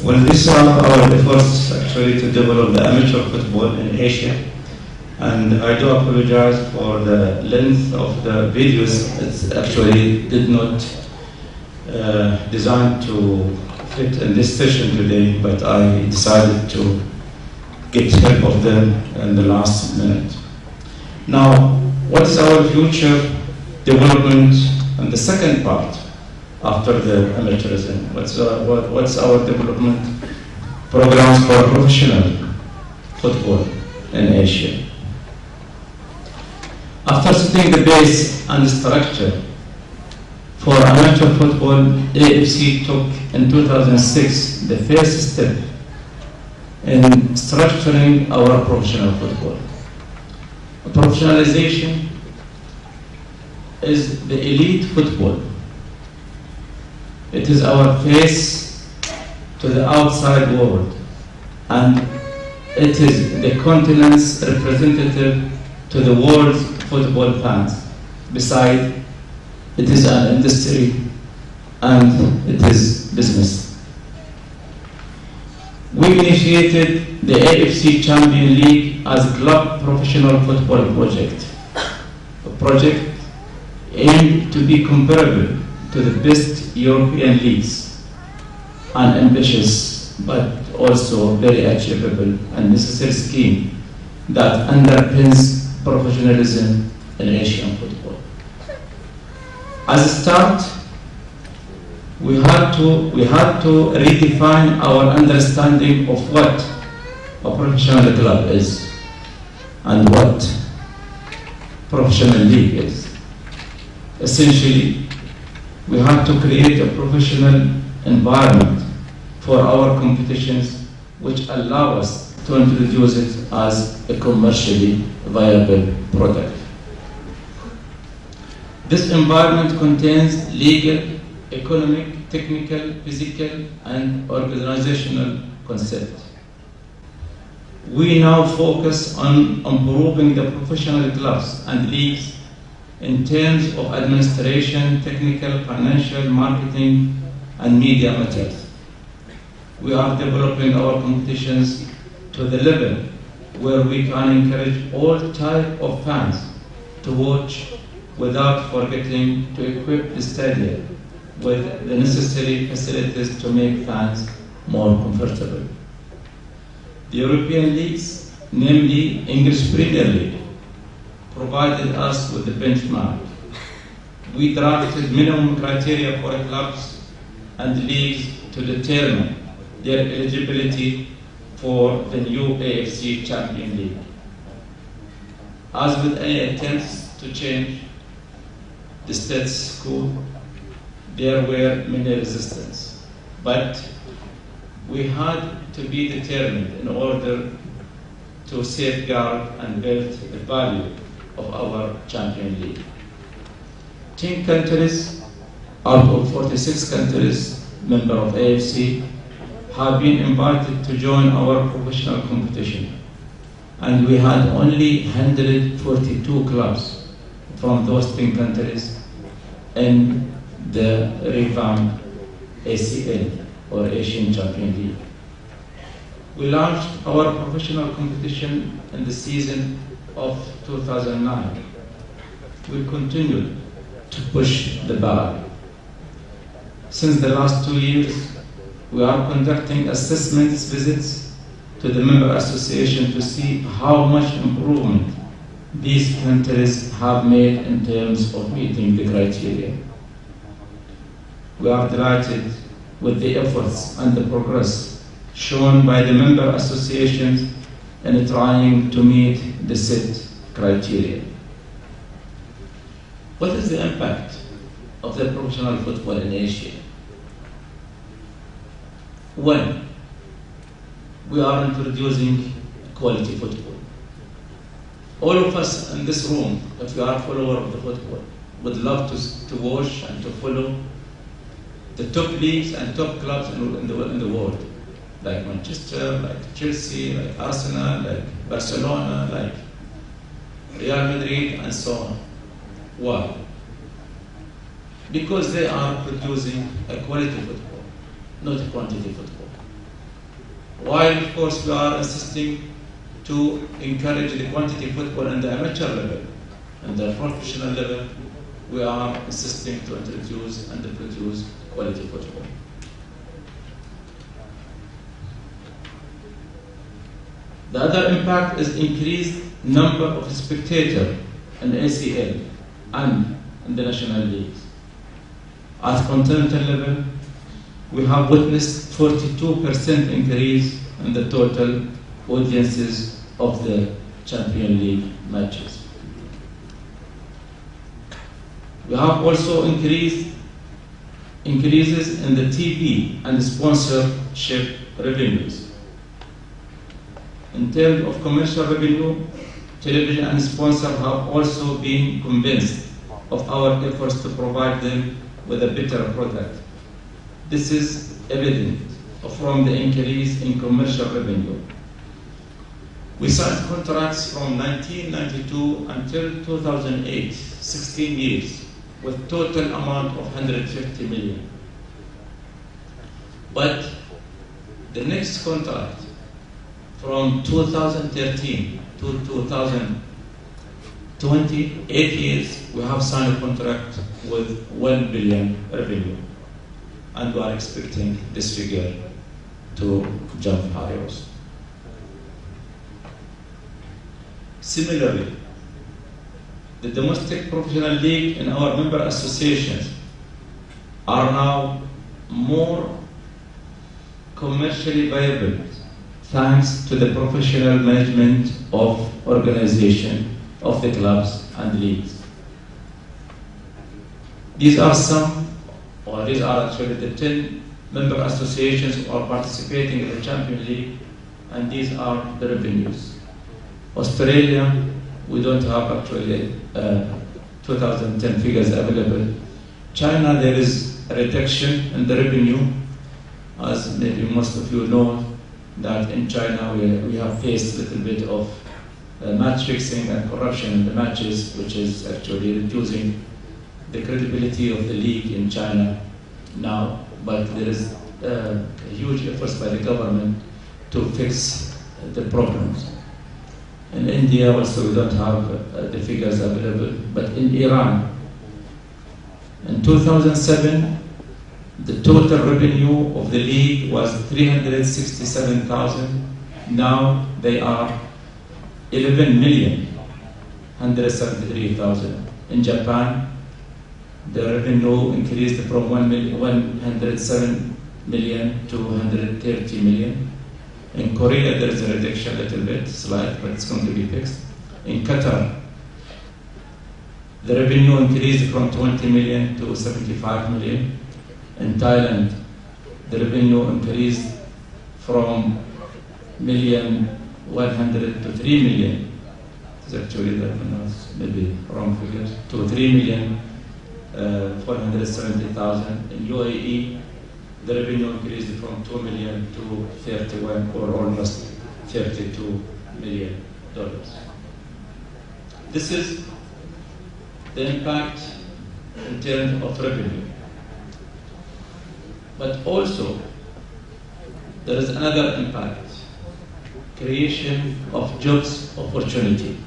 Well, these are our efforts actually to develop the amateur football in Asia. And I do apologize for the length of the videos. It's actually did not designed to fit in this session today, but I decided to get help of them in the last minute. Now, what is our future development and the second part after the amateurism? What's our development programs for professional football in Asia? After setting the base and the structure for amateur football, AFC took in 2006 the first step in structuring our professional football. Professionalization is the elite football. It is our face to the outside world, and it is the continent's representative to the world's football fans. Besides, it is an industry and it is business. We initiated the AFC Champion League as a club professional football project, a project aimed to be comparable to the best European leagues, an ambitious but also very achievable and necessary scheme that underpins professionalism in Asian football. As a start, we had to redefine our understanding of what a professional club is and what professional league is. Essentially, we had to create a professional environment for our competitions which allow us to introduce it as a commercially viable product. This environment contains legal, economic, technical, physical, and organizational concepts. We now focus on improving the professional clubs and leagues in terms of administration, technical, financial, marketing, and media matters. We are developing our competitions to the level where we can encourage all types of fans to watch without forgetting to equip the stadium with the necessary facilities to make fans more comfortable. The European leagues, namely English Premier League, provided us with the benchmark. We drafted minimum criteria for clubs and leagues to determine their eligibility for the new AFC Champion League. As with any attempts to change the status quo, there were many resistance, but we had to be determined in order to safeguard and build the value of our Champion League. 10 countries out of 46 countries, member of AFC, have been invited to join our professional competition, and we had only 142 clubs from those 10 countries in the revamped ACL, or Asian Champion League. We launched our professional competition in the season of 2009. We continued to push the bar. Since the last 2 years, we are conducting assessment visits to the member association to see how much improvement these countries have made in terms of meeting the criteria. We are delighted with the efforts and the progress shown by the member associations in trying to meet the set criteria. What is the impact of the professional football in Asia? One, we are introducing quality football. All of us in this room, if we are followers of the football, would love to watch and to follow the top leagues and top clubs in the world, like Manchester, like Chelsea, like Arsenal, like Barcelona, like Real Madrid, and so on. Why? Because they are producing a quality football, not a quantity football. While of course we are insisting to encourage the quantity football in the amateur level and the professional level, we are insisting to introduce and produce quality football. The other impact is increased number of spectators in ACL and in the national leagues. At continental level, we have witnessed 42% increase in the total audiences of the Champions League matches. We have also increases in the TV and sponsorship revenues. In terms of commercial revenue, television and sponsors have also been convinced of our efforts to provide them with a better product. This is evident from the increase in commercial revenue. We signed contracts from 1992 until 2008, 16 years, with total amount of 150 million. But the next contract from 2013 to 2020, 8 years, we have signed a contract with 1 billion revenue. And we are expecting this figure to jump higher. Similarly, the domestic professional league and our member associations are now more commercially viable thanks to the professional management of organization of the clubs and leagues. These are actually the 10 member associations who are participating in the Champions League, and these are the revenues. Australia, we don't have actually 2010 figures available. China, there is a reduction in the revenue, as maybe most of you know, that in China we have faced a little bit of match fixing and corruption in the matches, which is actually reducing the credibility of the league in China now. But there is huge efforts by the government to fix the problems. In India also we don't have the figures available, but in Iran, in 2007, the total revenue of the league was 367,000. Now they are 11,173,000. In Japan, the revenue increased from 107 million to 130 million. In Korea, there is a reduction a little bit, slight, but it's going to be fixed. In Qatar, the revenue increased from 20 million to 75 million. In Thailand, the revenue increased from 1,100,000 to 3 million. It's actually maybe wrong figures, to 3,470,000. In UAE, the revenue increased from 2 million to 31 or almost $32 million. This is the impact in terms of revenue. But also, there is another impact, creation of jobs opportunity.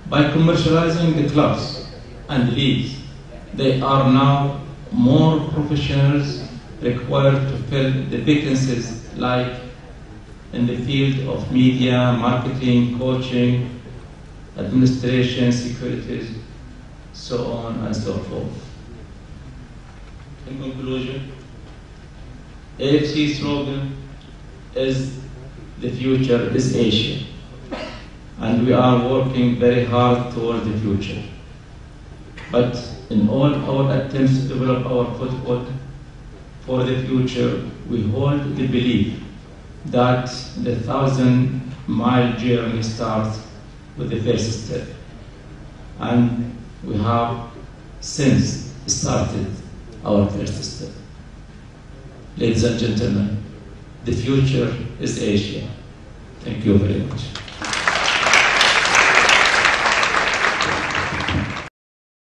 By commercializing the clubs and leagues, they are now more professionals required to fill the vacancies, like in the field of media, marketing, coaching, administration, securities, so on and so forth. In conclusion, AFC slogan is "The future is Asia," and we are working very hard toward the future. But in all our attempts to develop our football for the future, we hold the belief that the 1,000-mile journey starts with the first step. And we have since started our first step. Ladies and gentlemen, the future is Asia. Thank you very much.